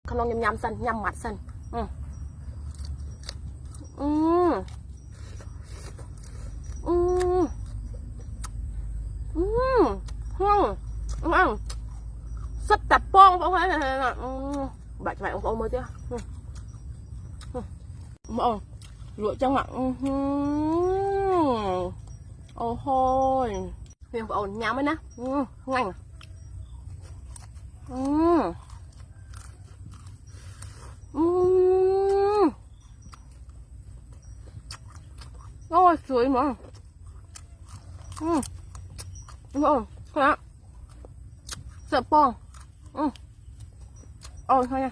không long nhầm nhầm sân nhầm mặt sân rất tập bong không phải là bạch vậy ông mới chứ ông lụa trong ạ ô hôi huyền của ông nhắm ấy nè ngành ôi chuối mà không đó sợ bong ôi thôi nha